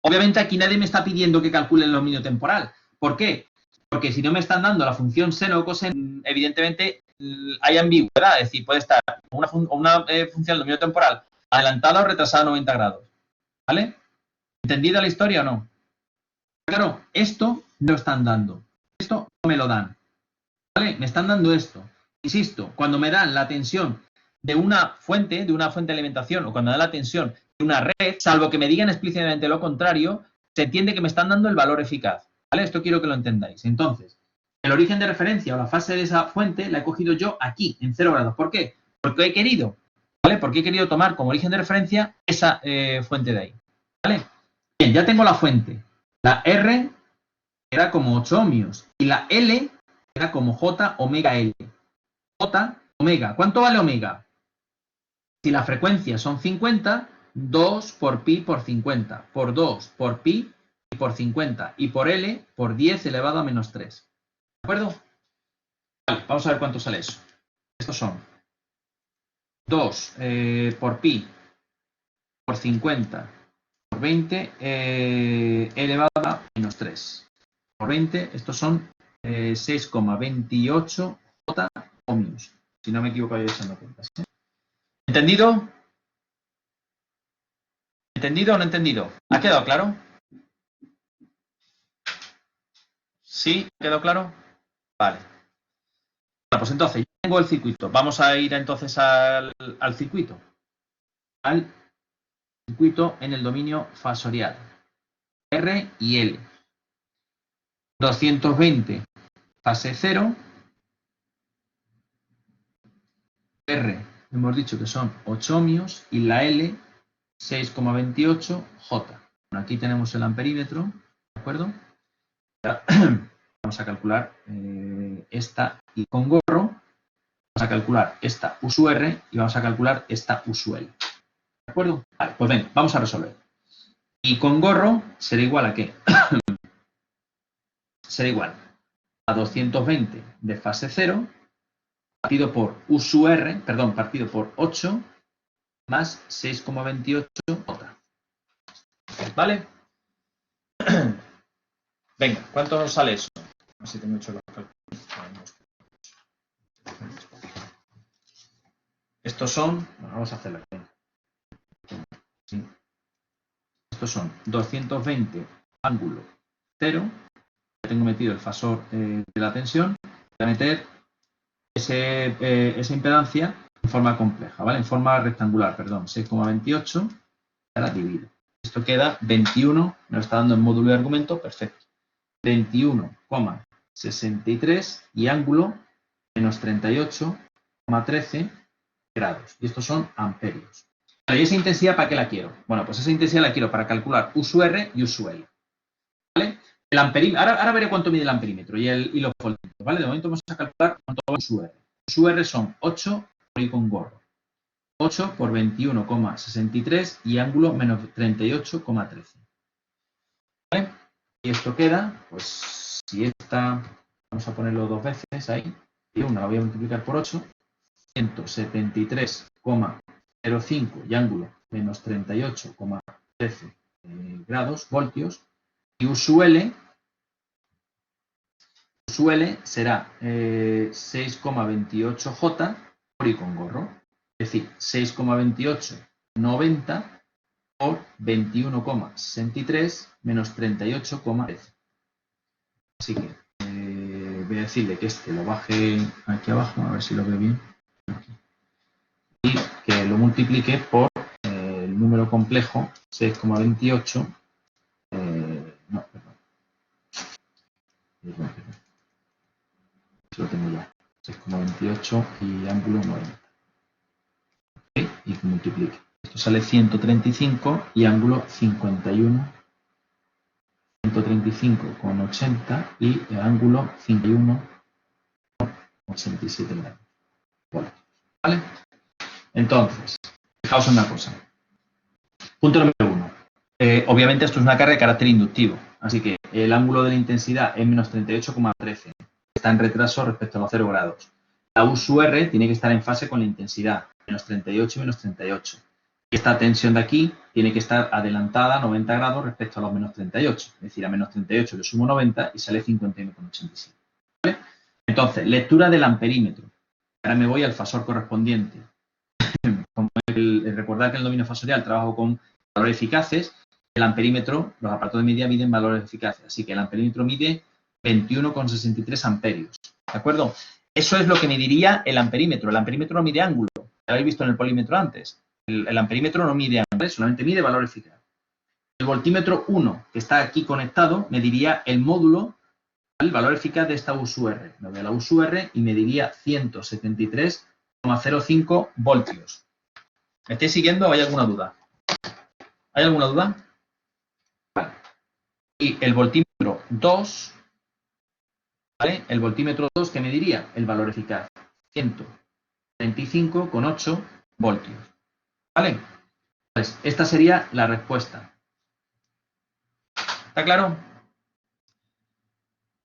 Obviamente aquí nadie me está pidiendo que calcule el dominio temporal. ¿Por qué? Porque si no me están dando la función seno o coseno, evidentemente hay ambigüedad. Es decir, puede estar una función del dominio temporal adelantada o retrasada a 90 grados. ¿Vale? ¿Entendida la historia o no? Claro, esto me lo están dando. Esto no me lo dan. ¿Vale? Me están dando esto. Insisto, cuando me dan la tensión de una fuente de alimentación, o cuando me dan la tensión de una red, salvo que me digan explícitamente lo contrario, se entiende que me están dando el valor eficaz. ¿Vale? Esto quiero que lo entendáis. Entonces, el origen de referencia o la fase de esa fuente la he cogido yo aquí, en 0 grados. ¿Por qué? Porque he querido, ¿vale? Porque he querido tomar como origen de referencia esa fuente de ahí. ¿Vale? Bien, ya tengo la fuente. La R era como 8 ohmios y la L era como J omega L. J omega. ¿Cuánto vale omega? Si la frecuencia son 50, 2 por pi por 50, por 2 por pi y por 50, y por L por 10 elevado a menos 3. ¿De acuerdo? Vale, vamos a ver cuánto sale eso. Estos son 2 por pi por 50 por 20 elevado a menos 3. Por 20, estos son 6,28 J ohmios. Si no me equivoco, yo echando cuentas. ¿Entendido? ¿Entendido o no entendido? ¿Ha quedado claro? ¿Sí? ¿Ha quedado claro? Vale. Bueno, pues entonces, ya tengo el circuito. Vamos a ir entonces al circuito. Al circuito en el dominio fasorial. R y L. 220 fase 0. R, hemos dicho que son 8 ohmios y la L 6,28 J. Bueno, aquí tenemos el amperímetro, ¿de acuerdo? Vamos a calcular esta y con gorro. Vamos a calcular esta U sub R y vamos a calcular esta U sub L. ¿De acuerdo? Vale, pues ven, vamos a resolver. Y con gorro será igual a ¿qué? Será igual a 220 de fase 0 partido por U sub R, perdón, partido por 8 más 6,28 J. ¿Vale? Venga, ¿cuánto nos sale eso? A ver si tengo hecho los cálculos. Estos son, bueno, vamos a hacerlo aquí. Sí. Estos son 220 ángulo 0. Tengo metido el fasor de la tensión. Voy a meter esa impedancia en forma compleja, ¿vale? En forma rectangular, perdón, 6,28. Ahora divido. Esto queda 21, me lo está dando en módulo de argumento, perfecto. 21,63 y ángulo menos 38,13 grados. Y estos son amperios. ¿Y esa intensidad para qué la quiero? Bueno, pues esa intensidad la quiero para calcular U sub R y U sub L. ¿Vale? El amperímetro, ahora veré cuánto mide el amperímetro y los voltios, ¿vale? De momento vamos a calcular cuánto va U sub R. U sub R son 8 por I con gorro. 8 por 21,63 y ángulo menos 38,13. ¿Vale? Y esto queda, pues, si esta, vamos a ponerlo dos veces ahí, y una la voy a multiplicar por 8, 173,05 y ángulo menos 38,13 grados, voltios, y U sub L será 6,28 J por I con gorro. Es decir, 6,28, 90 por 21,63 menos 38,13. Así que voy a decirle que este lo baje aquí abajo, a ver si lo veo bien. Y que lo multiplique por el número complejo, 6,28. No, perdón. Lo tengo ya. 6,28 y ángulo 90. Y que multiplique. Esto sale 135 y ángulo 51. 135,80 y el ángulo 51,87 grados. Bueno, ¿Vale? Entonces, fijaos en una cosa. Punto número 1. Obviamente esto es una carga de carácter inductivo, así que el ángulo de la intensidad es menos 38,13. Está en retraso respecto a los 0 grados. La U sub R tiene que estar en fase con la intensidad, menos 38 y menos 38. Esta tensión de aquí tiene que estar adelantada 90 grados respecto a los menos 38. Es decir, a menos 38 le sumo 90 y sale 51,87. ¿Vale? Entonces, lectura del amperímetro. Ahora me voy al fasor correspondiente. Como recordar que en el dominio fasorial trabajo con valores eficaces, el amperímetro, los aparatos de medida miden valores eficaces. Así que el amperímetro mide 21,63 amperios. ¿De acuerdo? Eso es lo que mediría el amperímetro. El amperímetro no mide ángulo. Lo habéis visto en el polímetro antes. El amperímetro no mide ángulo, solamente mide valor eficaz. El voltímetro 1, que está aquí conectado, mediría el módulo, el valor eficaz de esta U sub R. Me voy a la U sub R y mediría 173,05 voltios. ¿Me estáis siguiendo o hay alguna duda? ¿Hay alguna duda? Vale. Y el voltímetro 2, ¿vale? El voltímetro 2, ¿qué mediría? El valor eficaz. 135,8 voltios. ¿Vale? Pues esta sería la respuesta. ¿Está claro?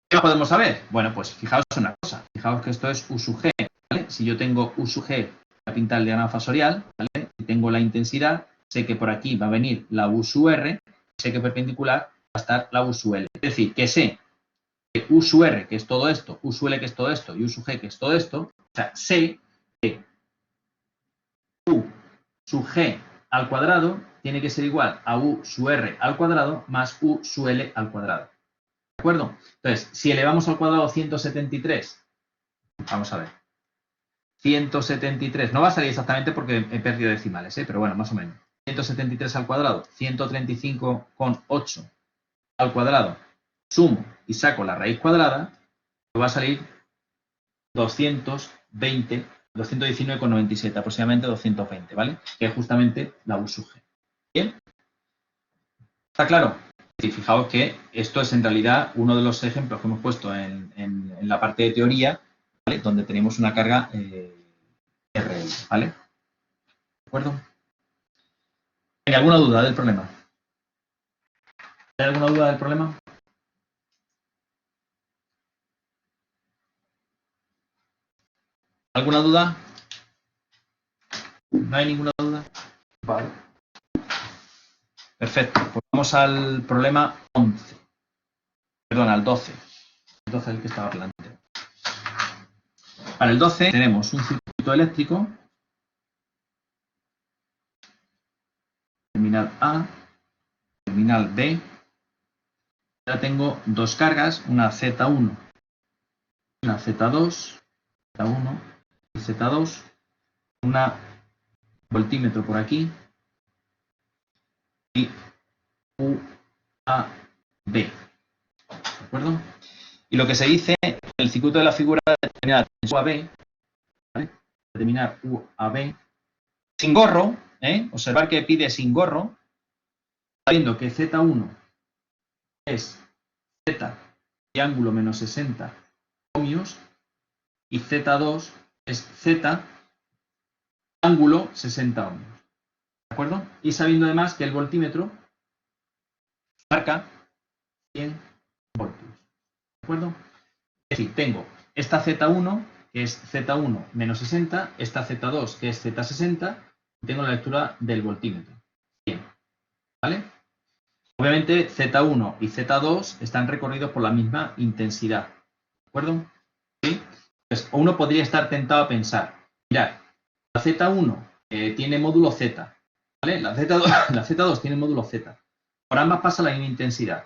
¿Qué más podemos saber? Bueno, pues fijaos en una cosa. Fijaos que esto es U sub G, ¿vale? Si yo tengo U sub G, voy a pintar el diagrama fasorial, ¿vale? Si tengo la intensidad, sé que por aquí va a venir la U sub R, sé que perpendicular va a estar la U sub L. Es decir, que sé que U sub R, que es todo esto, U sub L, que es todo esto, y U sub G, que es todo esto, o sea, sé que U sub G al cuadrado tiene que ser igual a U sub R al cuadrado más U sub L al cuadrado. ¿De acuerdo? Entonces, si elevamos al cuadrado 173, vamos a ver. 173, no va a salir exactamente porque he perdido decimales, pero bueno, más o menos. 173 al cuadrado, 135,8 al cuadrado, sumo y saco la raíz cuadrada, me va a salir 219,97, aproximadamente 220, ¿vale? Que es justamente la U sub G. ¿Bien? ¿Está claro? Sí, fijaos que esto es en realidad uno de los ejemplos que hemos puesto en la parte de teoría, ¿vale? Donde tenemos una carga RL, ¿vale? ¿De acuerdo? ¿Hay alguna duda del problema? ¿Hay alguna duda del problema? ¿Alguna duda? ¿No hay ninguna duda? Vale. Perfecto. Pues vamos al problema 11. Perdón, al 12. El 12 es el que estaba delante. Para el 12 tenemos un circuito eléctrico. Terminal A, terminal B. Ahora tengo dos cargas, una Z1, una Z2, Z1 y Z2, una voltímetro por aquí y UAB. ¿De acuerdo? Y lo que se dice en el circuito de la figura de determinar UAB, ¿vale? Determinar UAB sin gorro, observar que pide sin gorro, sabiendo que Z1 es Z y ángulo menos 60 ohmios y Z2 es Z ángulo 60 ohmios. ¿De acuerdo? Y sabiendo además que el voltímetro marca 100 voltios. ¿De acuerdo? Es decir, tengo esta Z1, que es Z1 menos 60, esta Z2, que es Z60, y tengo la lectura del voltímetro. 100. ¿Vale? Obviamente Z1 y Z2 están recorridos por la misma intensidad. ¿De acuerdo? ¿Sí? Pues uno podría estar tentado a pensar, mirad, la Z1 tiene módulo Z, ¿vale? La Z2 tiene módulo Z. Por ambas pasa la misma intensidad.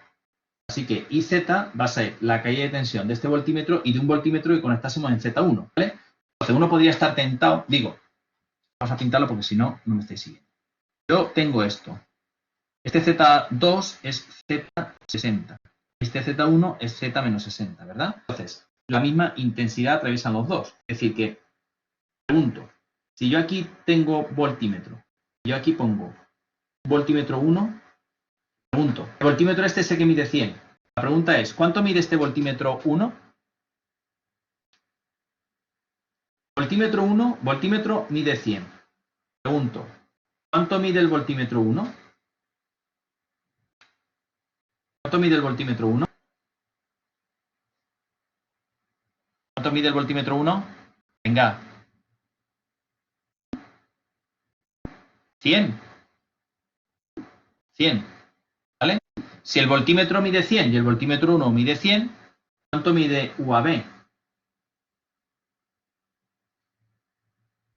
Así que IZ va a ser la caída de tensión de este voltímetro y de un voltímetro que conectásemos en Z1, ¿vale? Entonces uno podría estar tentado, digo, vamos a pintarlo porque si no, no me estáis siguiendo. Yo tengo esto. Este Z2 es Z60. Este Z1 es Z menos 60, ¿verdad? Entonces, la misma intensidad atraviesan los dos. Es decir, que, pregunto, si yo aquí tengo voltímetro, yo aquí pongo voltímetro 1, pregunto, el voltímetro este sé que mide 100. La pregunta es, ¿cuánto mide este voltímetro 1? voltímetro 1, voltímetro mide 100. Pregunto, ¿cuánto mide el voltímetro 1? ¿Cuánto mide el voltímetro 1? ¿Cuánto mide el voltímetro 1? Venga. 100. 100. ¿Vale? Si el voltímetro mide 100 y el voltímetro 1 mide 100, ¿cuánto mide UAB?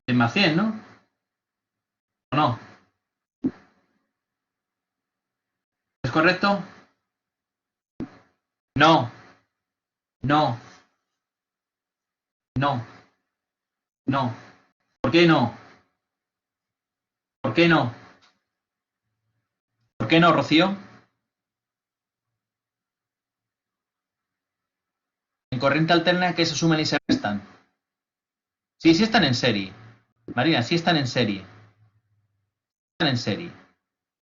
Es más 100, ¿no? ¿O no? ¿Es correcto? No. No. No. No. ¿Por qué no? ¿Por qué no? ¿Por qué no, Rocío? En corriente alterna que se suman y se restan. Sí, sí están en serie. Marina, sí están en serie. Están en serie.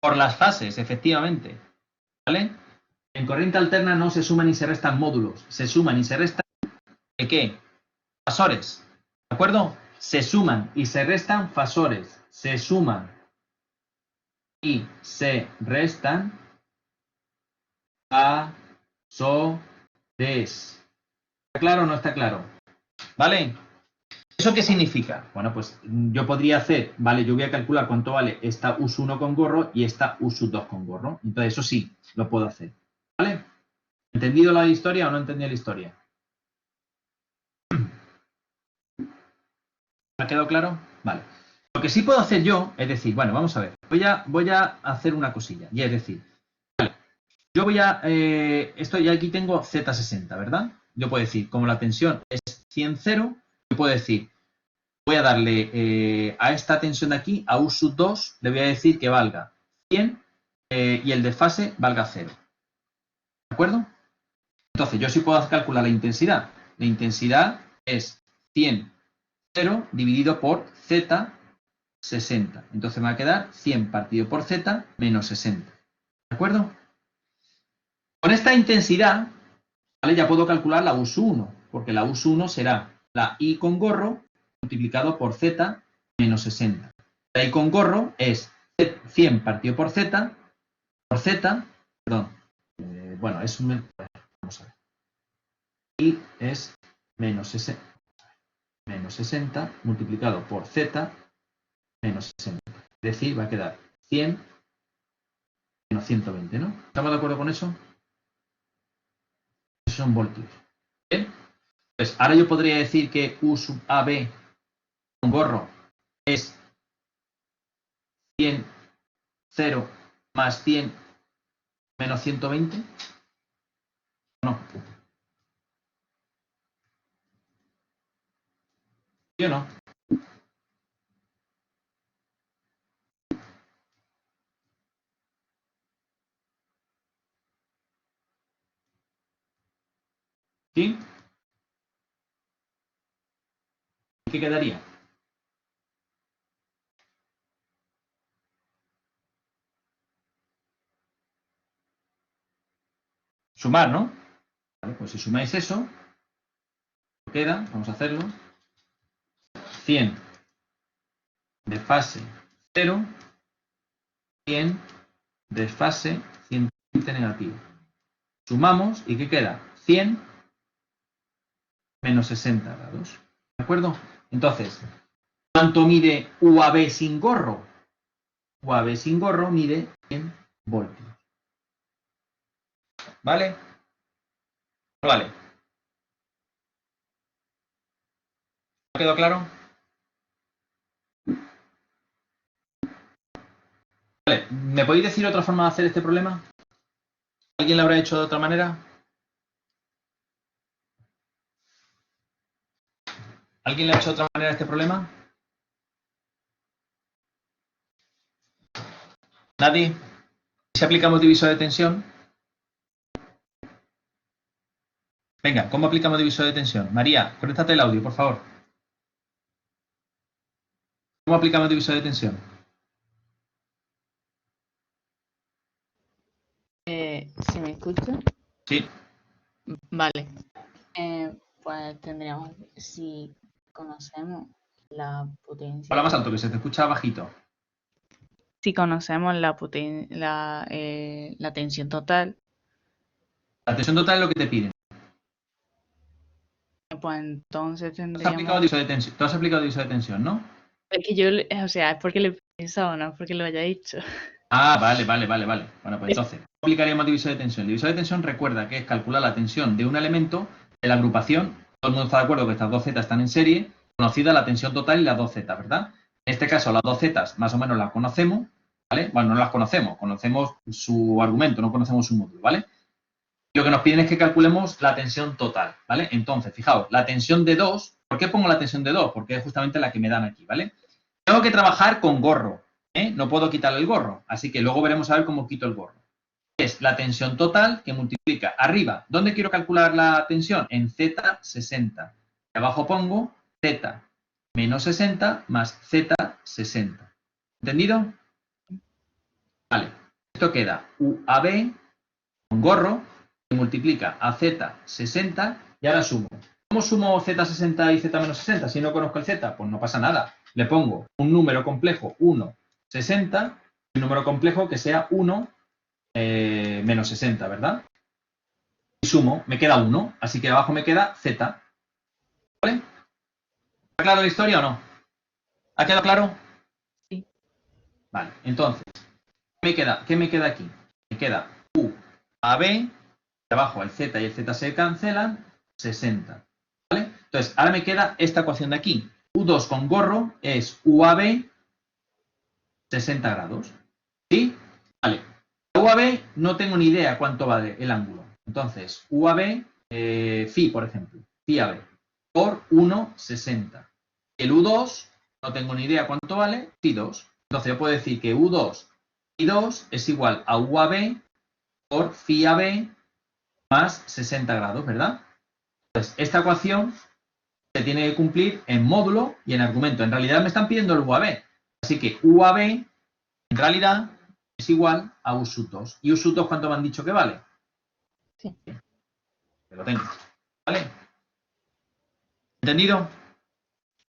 Por las fases, efectivamente. ¿Vale? En corriente alterna no se suman y se restan módulos. Se suman y se restan ¿de qué? Fasores. ¿De acuerdo? Se suman y se restan fasores. Se suman y se restan fasores. ¿Está claro o no está claro? ¿Vale? ¿Eso qué significa? Bueno, pues yo podría hacer, vale, yo voy a calcular cuánto vale esta US1 con gorro y esta US2 con gorro. Entonces, eso sí, lo puedo hacer. ¿Vale? ¿Entendido la historia o no entendido la historia? ¿Me ha quedado claro? Vale. Lo que sí puedo hacer yo es decir, bueno, vamos a ver, voy a hacer una cosilla. Y es decir, vale, yo voy a, esto ya aquí tengo Z60, ¿verdad? Yo puedo decir, como la tensión es 100,0, yo puedo decir, voy a darle a esta tensión de aquí, a U2, le voy a decir que valga 100 y el desfase valga 0. ¿De acuerdo? Entonces, yo sí puedo calcular la intensidad. La intensidad es 100, 0 dividido por Z 60. Entonces me va a quedar 100 partido por Z menos 60. ¿De acuerdo? Con esta intensidad, ¿vale? Ya puedo calcular la US1, porque la US1 será la I con gorro multiplicado por Z menos 60. La I con gorro es 100 partido por Z, perdón, bueno, es un... Vamos a ver. I es menos 60 multiplicado por Z menos 60. Es decir, va a quedar 100 menos 120, ¿no? ¿Estamos de acuerdo con eso? Esos son voltios. ¿Bien? Pues ahora yo podría decir que U sub AB con gorro es 100, 0 más 100 menos 120. No. ¿Sí o no? ¿Sí? ¿Qué quedaría? Sumar, ¿no? Vale, pues si sumáis eso, queda, vamos a hacerlo, 100 de fase 0, 100 de fase 120 negativo. Sumamos y ¿qué queda? 100 menos 60 grados. ¿De acuerdo? Entonces, ¿cuánto mide UAB sin gorro? UAB sin gorro mide 100 voltios. ¿Vale? Vale. ¿Ha quedado claro? Vale. ¿Me podéis decir otra forma de hacer este problema? ¿Alguien lo habrá hecho de otra manera? ¿Alguien le ha hecho de otra manera este problema? ¿Nadie? Si aplicamos divisor de tensión. Venga, ¿cómo aplicamos divisor de tensión? María, conéctate el audio, por favor. ¿Cómo aplicamos divisor de tensión? ¿Se me escucha? Sí. Vale. Pues tendríamos, si conocemos la potencia. Habla más alto, que se te escucha bajito. Si conocemos la tensión total, La tensión total es lo que te piden. pues entonces Tú has aplicado tendríamos... divisor de tensión, tú has aplicado divisor de tensión, ¿no? Es que yo, o sea, es porque le he pensado, no es porque lo haya dicho. Ah, vale. Bueno, pues entonces, ¿cómo aplicaríamos divisor de tensión? El divisor de tensión recuerda que es calcular la tensión de un elemento de la agrupación. Todo el mundo está de acuerdo que estas dos Z están en serie, conocida la tensión total y las dos Z, ¿verdad? En este caso, las dos Z más o menos las conocemos, ¿vale? Bueno, no las conocemos su argumento, no conocemos su módulo, ¿vale? Lo que nos piden es que calculemos la tensión total, ¿vale? Entonces, fijaos, la tensión de 2, ¿por qué pongo la tensión de 2? Porque es justamente la que me dan aquí, ¿vale? Tengo que trabajar con gorro, ¿eh? No puedo quitarle el gorro, así que luego veremos a ver cómo quito el gorro. Es la tensión total que multiplica arriba. ¿Dónde quiero calcular la tensión? En Z60. Y abajo pongo Z menos 60 más Z60. ¿Entendido? Vale. Esto queda UAB con gorro que multiplica a Z60 y ahora sumo. ¿Cómo sumo Z60 y Z menos 60? Si no conozco el Z, pues no pasa nada. Le pongo un número complejo 1, 60, y un número complejo que sea 1 menos 60, ¿verdad? Y sumo, me queda 1, así que abajo me queda Z. ¿Vale? ¿Está claro la historia o no? ¿Ha quedado claro? Sí. Vale, entonces, ¿qué me queda aquí? Me queda UAB, abajo el Z y el Z se cancelan, 60. ¿Vale? Entonces, ahora me queda esta ecuación de aquí. U2 con gorro es UAB 60 grados. ¿Sí? Vale. UAB no tengo ni idea cuánto vale el ángulo. Entonces, UAB, phi, por ejemplo, phi AB, por 1,60. El U2, no tengo ni idea cuánto vale, phi 2. Entonces, yo puedo decir que U2 phi 2 es igual a UAB por phi AB más 60 grados, ¿verdad? Entonces, esta ecuación se tiene que cumplir en módulo y en argumento. En realidad me están pidiendo el UAB. Así que UAB, en realidad, es igual a U sub 2. ¿Y U sub 2 cuánto me han dicho que vale? Sí. Que lo tengo. ¿Vale? ¿Entendido?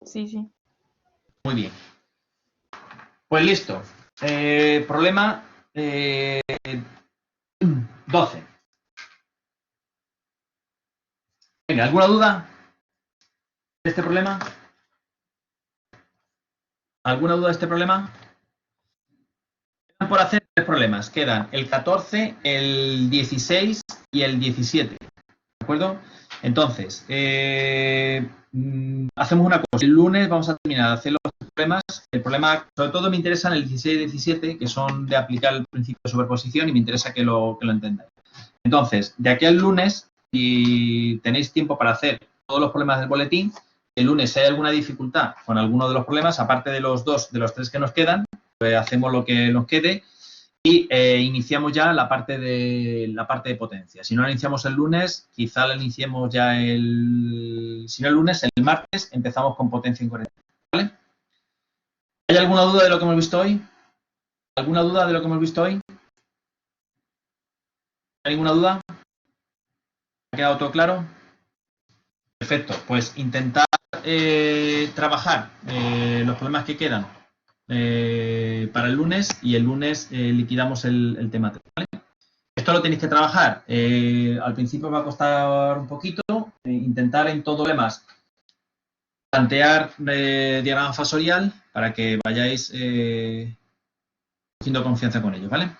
Sí. Muy bien. Pues listo. Problema 12. Venga, ¿alguna duda de este problema? ¿Alguna duda de este problema? Quedan por hacer 3 problemas. Quedan el 14, el 16 y el 17. ¿De acuerdo? Entonces, hacemos una cosa. El lunes vamos a terminar de hacer los problemas. El problema, sobre todo me interesan el 16 y 17, que son de aplicar el principio de superposición y me interesa que lo entendáis. Entonces, de aquí al lunes, si tenéis tiempo para hacer todos los problemas del boletín, el lunes si hay alguna dificultad con alguno de los problemas, aparte de los 3 que nos quedan, pues hacemos lo que nos quede y iniciamos ya la parte de potencia. Si no la iniciamos el lunes, quizá la iniciemos ya si no el lunes, el martes empezamos con potencia incorrecta. ¿Vale? ¿Hay alguna duda de lo que hemos visto hoy? ¿Alguna duda de lo que hemos visto hoy? ¿Hay alguna duda? ¿Ha quedado todo claro? Perfecto, pues intentar trabajar los problemas que quedan para el lunes y el lunes liquidamos el tema 3, ¿vale? Esto lo tenéis que trabajar. Al principio va a costar un poquito. Intentar en todo problemas plantear diagrama fasorial para que vayáis cogiendo confianza con ellos, ¿vale?